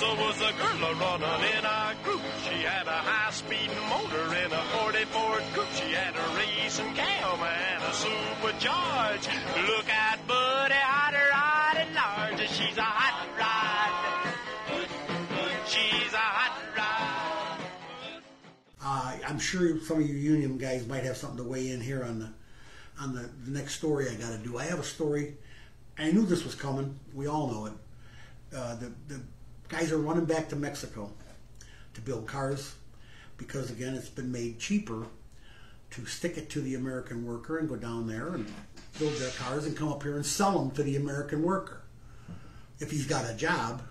Was a girl running in a group. She had a high-speed motor in a 40 Ford coupe. She had a racing cam and a supercharged. Look at Buddy, hot rod and large. She's a hot rod. She's a hot rod. I'm sure some of you union guys might have something to weigh in here on the next story I got to do. I have a story. I knew this was coming. We all know it. The guys are running back to Mexico to build cars because, again, it's been made cheaper to stick it to the American worker and go down there and build their cars and come up here and sell them to the American worker if he's got a job.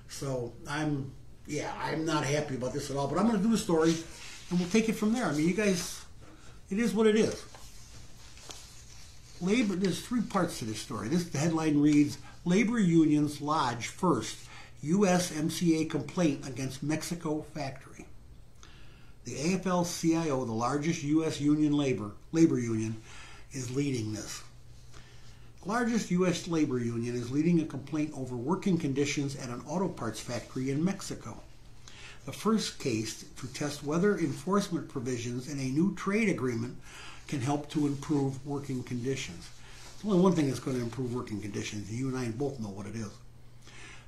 So I'm not happy about this at all, but I'm going to do the story and we'll take it from there. I mean, you guys, it is what it is. Labor, there's three parts to this story. The headline reads, Labor Unions Lodge First USMCA Complaint Against Mexico Factory. The AFL-CIO, the largest U.S. labor union, is leading this. The largest U.S. labor union is leading a complaint over working conditions at an auto parts factory in Mexico. The first case to test whether enforcement provisions in a new trade agreement can help to improve working conditions. There's only one thing that's going to improve working conditions, and you and I both know what it is.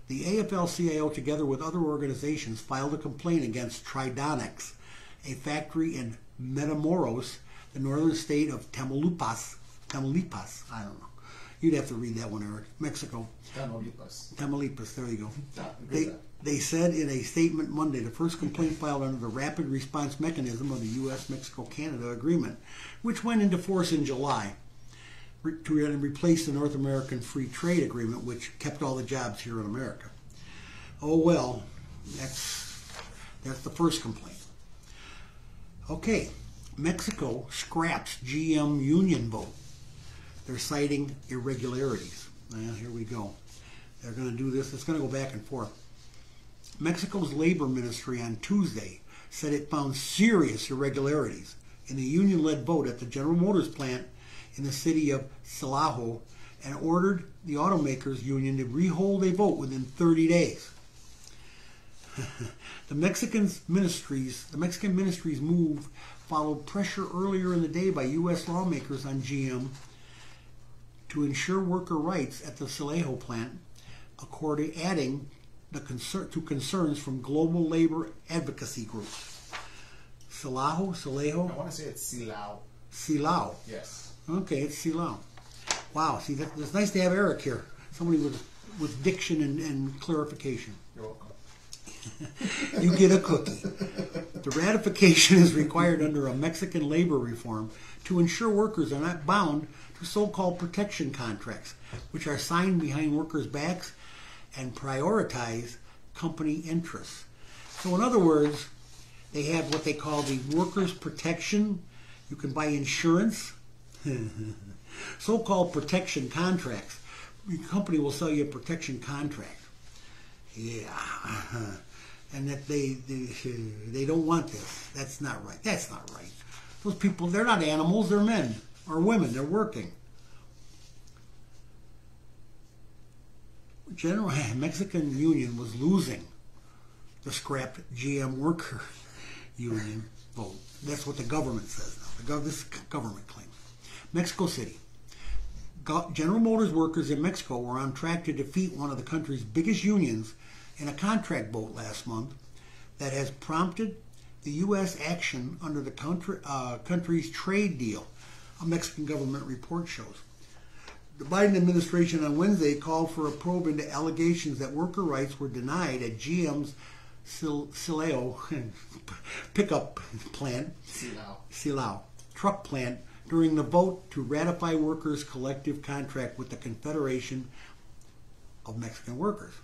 The AFL-CIO, together with other organizations, filed a complaint against Tridonics, a factory in Matamoros, the northern state of Tamaulipas, I don't know. You'd have to read that one, Eric. Mexico. Tamaulipas, there you go. They said in a statement Monday, the first complaint filed under the rapid response mechanism of the U.S.-Mexico-Canada agreement, which went into force in July, to replace the North American Free Trade Agreement, which kept all the jobs here in America. Oh well, that's the first complaint. Okay, Mexico scraps GM union vote. They're citing irregularities. Well, here we go. They're going to do this. It's going to go back and forth. Mexico's labor ministry on Tuesday said it found serious irregularities in the union-led vote at the General Motors plant in the city of Silao and ordered the automakers union to rehold a vote within 30 days. The Mexican ministry's move followed pressure earlier in the day by U.S. lawmakers on GM to ensure worker rights at the Silao plant, adding to concerns from global labor advocacy groups. Silao? I want to say it's Silao. Silao? Yes. Okay, it's Silao. Wow, see, it's nice to have Eric here. Somebody with diction and clarification. You're welcome. You get a cookie. The ratification is required under a Mexican labor reform to ensure workers are not bound to so-called protection contracts, which are signed behind workers' backs and prioritize company interests. So in other words, they have what they call the workers' protection. You can buy insurance. So-called protection contracts. Your company will sell you a protection contract. Yeah. And that they don't want this. That's not right. That's not right. Those people, they're not animals. They're men or women. They're working. Mexican union was losing the scrapped GM worker union vote. That's what the government says now. This government claims. Mexico City. General Motors workers in Mexico were on track to defeat one of the country's biggest unions in a contract vote last month that has prompted the U.S. action under the country's trade deal, a Mexican government report shows. The Biden administration on Wednesday called for a probe into allegations that worker rights were denied at GM's Silao pickup plant, Silao truck plant, during the vote to ratify workers' collective contract with the Confederation of Mexican Workers.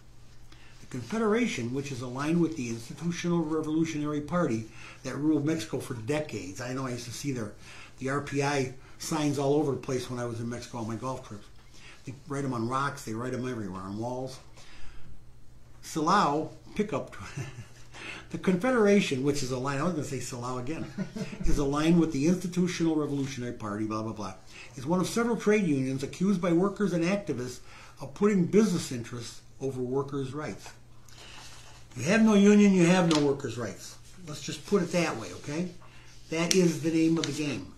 The Confederation, which is aligned with the Institutional Revolutionary Party that ruled Mexico for decades. I know I used to see the RPI signs all over the place when I was in Mexico on my golf trips. They write them on rocks, they write them everywhere, on walls. Silao pickup The Confederation, which is aligned, I was going to say Salau again, is aligned with the Institutional Revolutionary Party, blah, blah, blah, is one of several trade unions accused by workers and activists of putting business interests over workers' rights. You have no union, you have no workers' rights. Let's just put it that way, okay? That is the name of the game.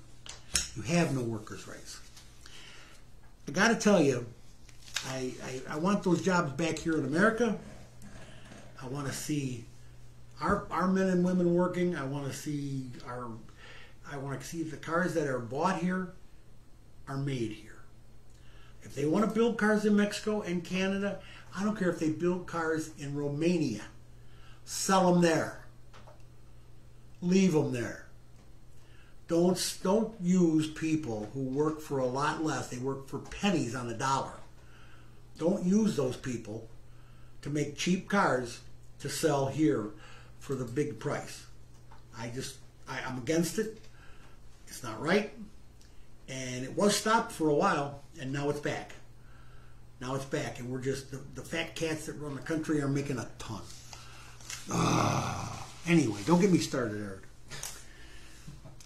You have no workers' rights. I got to tell you, I want those jobs back here in America. I want to see our men and women working. I want to see the cars that are bought here are made here. If they want to build cars in Mexico and Canada, I don't care if they build cars in Romania. Sell them there. Leave them there. Don't use people who work for a lot less. They work for pennies on the dollar. Don't use those people to make cheap cars to sell here for the big price. I'm against it. It's not right. And it was stopped for a while, and now it's back. Now it's back, and we're just, the fat cats that run the country are making a ton. Anyway, don't get me started, Eric.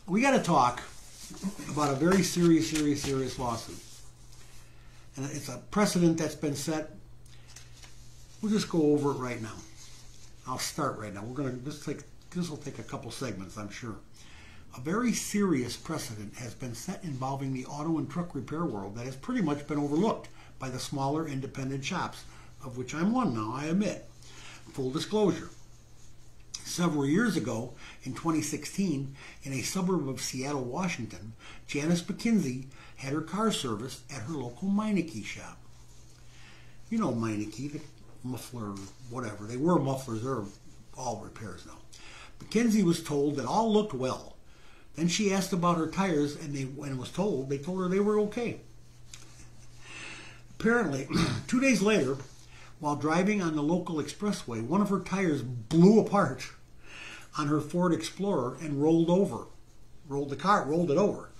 We got to talk about a very serious lawsuit. And it's a precedent that's been set. We'll just go over it right now. I'll start right now. This will take a couple segments, I'm sure. A very serious precedent has been set involving the auto and truck repair world that has pretty much been overlooked by the smaller independent shops, of which I'm one now, I admit. Full disclosure. Several years ago, in 2016, in a suburb of Seattle, Washington, Janice McKenzie had her car serviced at her local Meineke shop. You know Meineke, the muffler, whatever. They were mufflers, they're all repairs now. McKenzie was told that all looked well. Then she asked about her tires, and they told her they were okay. Apparently, 2 days later, while driving on the local expressway, one of her tires blew apart on her Ford Explorer and rolled it over,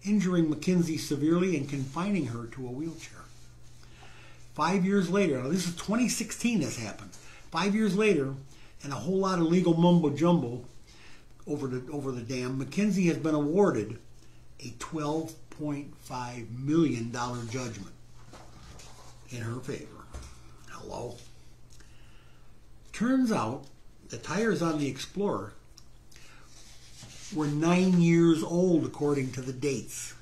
injuring McKenzie severely and confining her to a wheelchair. 5 years later, now this is 2016 this happened, 5 years later, and a whole lot of legal mumbo-jumbo over the dam, McKenzie has been awarded a $12.5 million judgment in her favor. Hello? Turns out the tires on the Explorer were 9 years old according to the dates.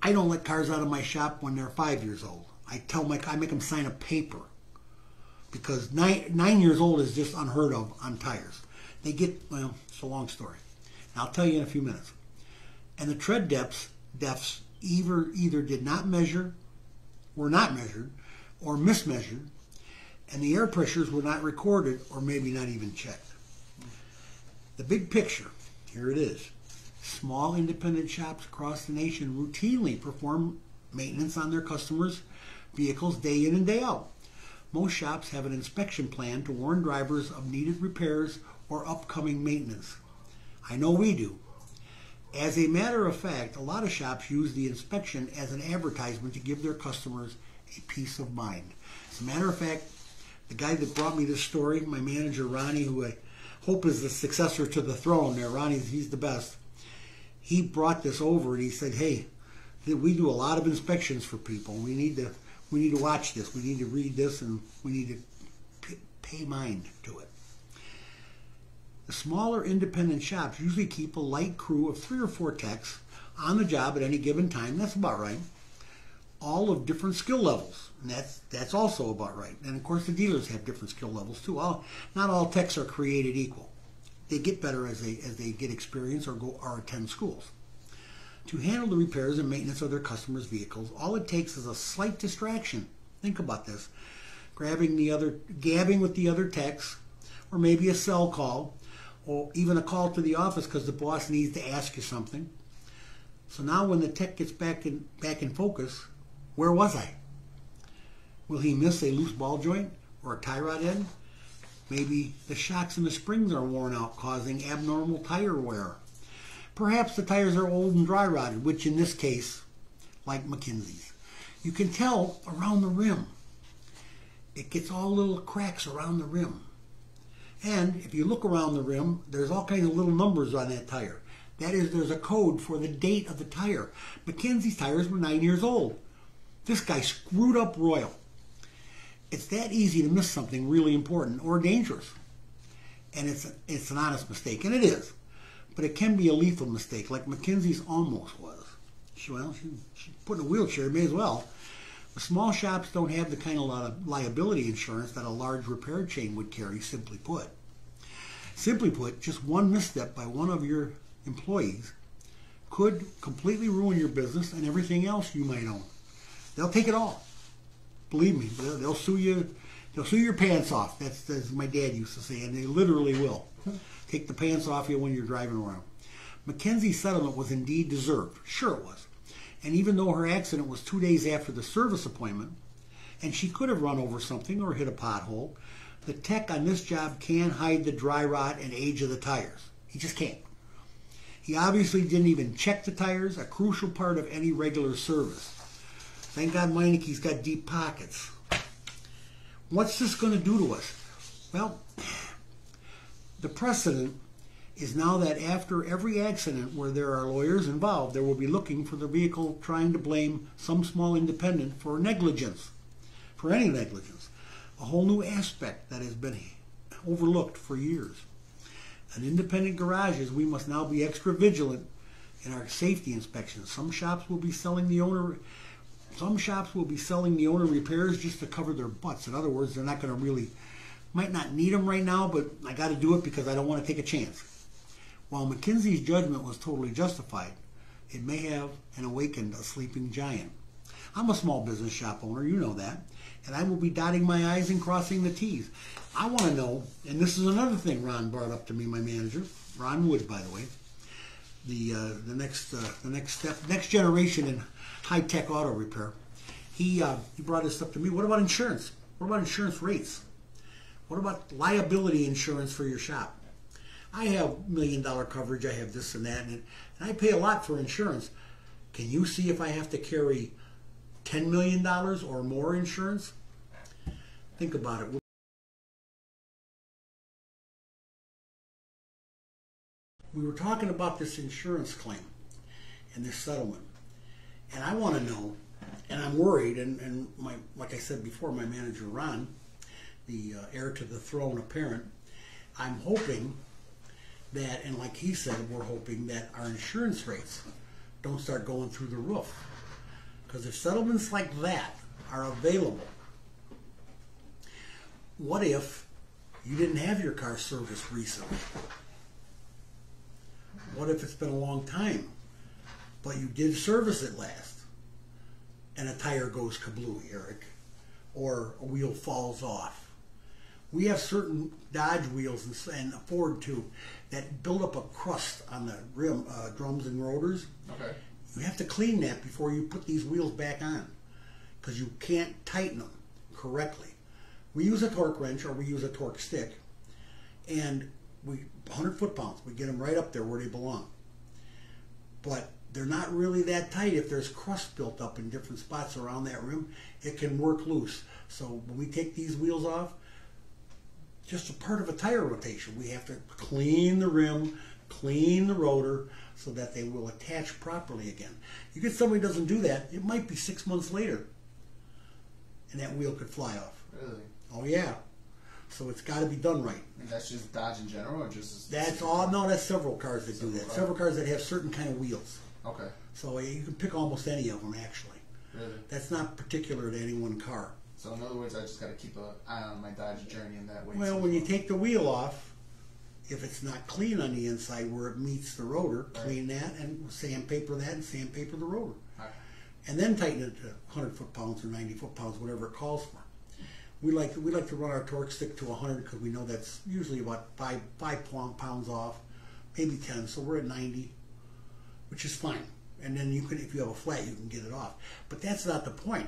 I don't let cars out of my shop when they're 5 years old. I make them sign a paper because 9 years old is just unheard of on tires. Well, it's a long story. And I'll tell you in a few minutes. And the tread depths either did not measure, were not measured, or mismeasured, and the air pressures were not recorded or maybe not even checked. The big picture, here it is. Small independent shops across the nation routinely perform maintenance on their customers' vehicles day in and day out. Most shops have an inspection plan to warn drivers of needed repairs or upcoming maintenance. I know we do. As a matter of fact, a lot of shops use the inspection as an advertisement to give their customers a peace of mind. As a matter of fact, the guy that brought me this story, my manager Ronnie, who I hope is the successor to the throne there, Ronnie, he's the best. He brought this over and he said, hey, we do a lot of inspections for people. We need to watch this. We need to read this, and we need to pay mind to it. The smaller independent shops usually keep a light crew of 3 or 4 techs on the job at any given time. That's about right. All of different skill levels. And that's also about right. And of course the dealers have different skill levels too. Not all techs are created equal. They get better as they get experience or attend schools. To handle the repairs and maintenance of their customers' vehicles, all it takes is a slight distraction. Think about this. Gabbing with the other techs, or maybe a cell call, or even a call to the office because the boss needs to ask you something. So now when the tech gets back in focus, where was I? Will he miss a loose ball joint or a tie rod end? Maybe the shocks and the springs are worn out, causing abnormal tire wear. Perhaps the tires are old and dry rotted, which in this case, like McKenzie's. You can tell around the rim. It gets all little cracks around the rim. And if you look around the rim, there's all kinds of little numbers on that tire. That is, there's a code for the date of the tire. Mackenzie's tires were 9 years old. This guy screwed up royal. It's that easy to miss something really important or dangerous. And it's an honest mistake, and it is. But it can be a lethal mistake, like Mackenzie's almost was. She put in a wheelchair, may as well. The small shops don't have the kind of liability insurance that a large repair chain would carry, simply put. Simply put, just one misstep by one of your employees could completely ruin your business and everything else you might own. They'll take it all. Believe me, they'll sue you. They'll sue your pants off. That's my dad used to say, and they literally will. Take the pants off you when you're driving around. Mackenzie's settlement was indeed deserved. Sure it was. And even though her accident was 2 days after the service appointment, and she could have run over something or hit a pothole, the tech on this job can't hide the dry rot and age of the tires. He just can't. He obviously didn't even check the tires, a crucial part of any regular service. Thank God Meinike's got deep pockets. What's this going to do to us? Well, the precedent is now that after every accident where there are lawyers involved, there will be looking for the vehicle trying to blame some small independent for negligence, for any negligence. A whole new aspect that has been overlooked for years. In independent garages, we must now be extra vigilant in our safety inspections. Some shops will be selling the owner repairs just to cover their butts. In other words, they're not going to really, might not need them right now, but I got to do it because I don't want to take a chance. While Mackenzie's judgment was totally justified, it may have awakened a sleeping giant. I'm a small business shop owner, you know that, and I will be dotting my I's and crossing the T's. I want to know, and this is another thing Ron brought up to me, my manager, Ron Wood, by the way, the next generation in high-tech auto repair. He brought this up to me. What about insurance? What about insurance rates? What about liability insurance for your shop? I have $1 million coverage. I have this and that, and I pay a lot for insurance. Can you see if I have to carry $10 million or more insurance? Think about it. We were talking about this insurance claim and this settlement, and I want to know, and I'm worried, and like I said before, my manager Ron, the heir to the throne apparent, I'm hoping that, and like he said, we're hoping that our insurance rates don't start going through the roof. Because if settlements like that are available, what if you didn't have your car serviced recently? What if it's been a long time, but you did service it last, and a tire goes kablooey, Eric, or a wheel falls off? We have certain Dodge wheels and Ford too that build up a crust on the rim, drums and rotors. Okay. You have to clean that before you put these wheels back on, because you can't tighten them correctly. We use a torque wrench or we use a torque stick, and 100 foot-pounds, we get them right up there where they belong. But they're not really that tight. If there's crust built up in different spots around that rim, it can work loose. So when we take these wheels off, just a part of a tire rotation, we have to clean the rim, clean the rotor, so that they will attach properly again. You get somebody who doesn't do that, it might be 6 months later, and that wheel could fly off. Really? Oh yeah. So it's got to be done right. And that's just Dodge in general, or just? That's all. No, that's several cars that do that. Several cars that have certain kind of wheels. Okay. So you can pick almost any of them, actually. Really? That's not particular to any one car. So in other words, I just got to keep an eye on my Dodge journey in that way. Well, when you take the wheel off, if it's not clean on the inside where it meets the rotor, clean that and sandpaper that and sandpaper the rotor. Right. And then tighten it to 100 foot-pounds or 90 foot-pounds, whatever it calls for. We like to run our torque stick to 100 because we know that's usually about 5 pounds off, maybe 10. So we're at 90, which is fine. And then you can, if you have a flat, you can get it off. But that's not the point.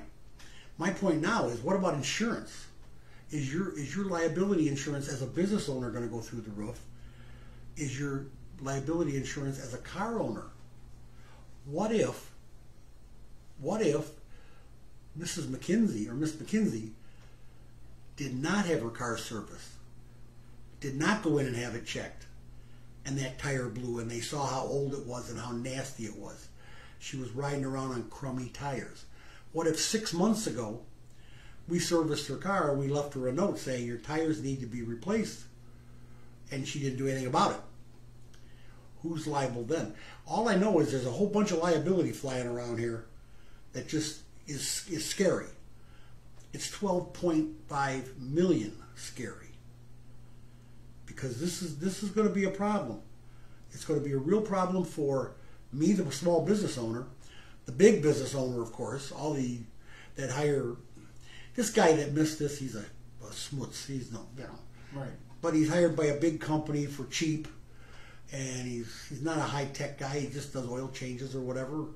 My point now is, what about insurance? Is your liability insurance as a business owner going to go through the roof? Is your liability insurance as a car owner? What if Mrs. McKenzie or Miss McKenzie did not have her car serviced, did not go in and have it checked, and that tire blew, and they saw how old it was and how nasty it was. She was riding around on crummy tires. What if 6 months ago we serviced her car and we left her a note saying your tires need to be replaced, and she didn't do anything about it? Who's liable then? All I know is there's a whole bunch of liability flying around here that just is scary. It's 12.5 million scary, because this is going to be a problem. It's going to be a real problem for me, the small business owner, the big business owner, of course, all the that hire this guy that missed this. He's a smuts. He's no, Right. But he's hired by a big company for cheap, and he's not a high tech guy. He just does oil changes or whatever,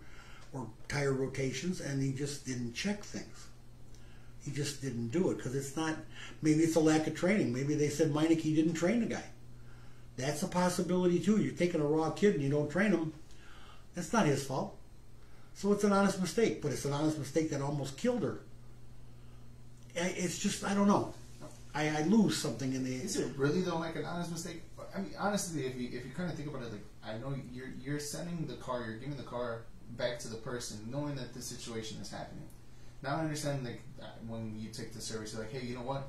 or tire rotations, and he just didn't check things. He just didn't do it because it's not. Maybe it's a lack of training. Maybe they said Meineke didn't train the guy. That's a possibility too. You're taking a raw kid and you don't train him. That's not his fault. So it's an honest mistake, but it's an honest mistake that almost killed her. It's just, I don't know. I lose something in the. Is it really though like an honest mistake? I mean, honestly, if you kind of think about it, like I know you're sending the car, you're giving the car back to the person, knowing that this situation is happening. Now I understand, like when you take the service, you're like, hey, you know what?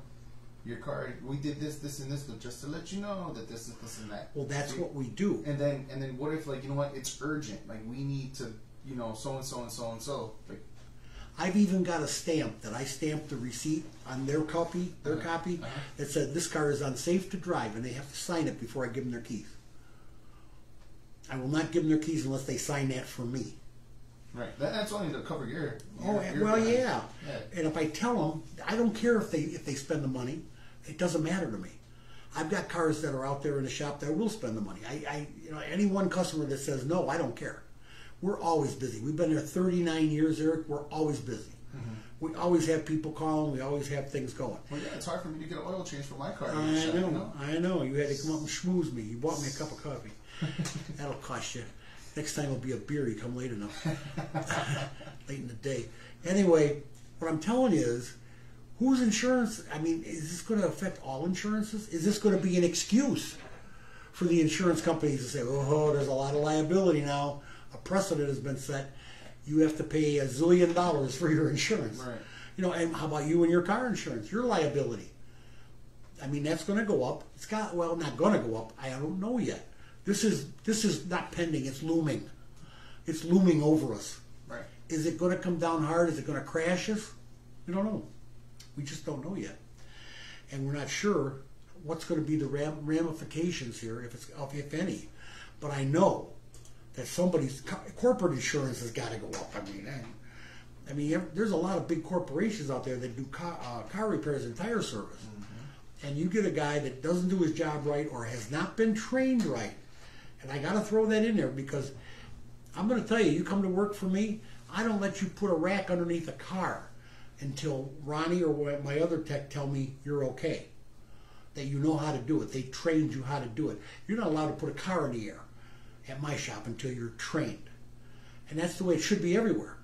Your car, we did this, this, and this, but just to let you know that this is this and that. Well, that's what we do. And then what if, like, you know what? It's urgent. Like we need to, you know, so and so and so and so. Like, I've even got a stamp that I stamped the receipt on their copy, that said this car is unsafe to drive, and they have to sign it before I give them their keys. I will not give them their keys unless they sign that for me. Right. That's only to cover your well, yeah. And if I tell them, I don't care if they spend the money. It doesn't matter to me. I've got cars that are out there in the shop that will spend the money. Any one customer that says no, I don't care. We're always busy. We've been there 39 years, Eric. We're always busy. Mm-hmm. We always have people calling. We always have things going. Well, yeah, it's hard for me to get an oil change for my car. I know. You had to come up and schmooze me. You bought me a cup of coffee. That'll cost you. Next time it'll be a beer. You come late enough. Late in the day. Anyway, what I'm telling you is, whose insurance? I mean, is this going to affect all insurances? Is this going to be an excuse for the insurance companies to say, oh, there's a lot of liability now. A precedent has been set. You have to pay $1 zillion for your insurance. Right. You know, and how about you and your car insurance? Your liability. I mean, that's going to go up. It's got, well, not going to go up. I don't know yet. This is not pending. It's looming. It's looming over us. Right. Is it going to come down hard? Is it going to crash us? We don't know. We just don't know yet, and we're not sure what's going to be the ramifications here, if any. But I know that somebody's corporate insurance has got to go up. I mean, there's a lot of big corporations out there that do car repairs and tire service, and you get a guy that doesn't do his job right or has not been trained right. And I got to throw that in there because I'm going to tell you, you come to work for me, I don't let you put a rack underneath a car until Ronnie or my other tech tell me you're okay, that you know how to do it. They trained you how to do it. You're not allowed to put a car in the air at my shop until you're trained. And that's the way it should be everywhere.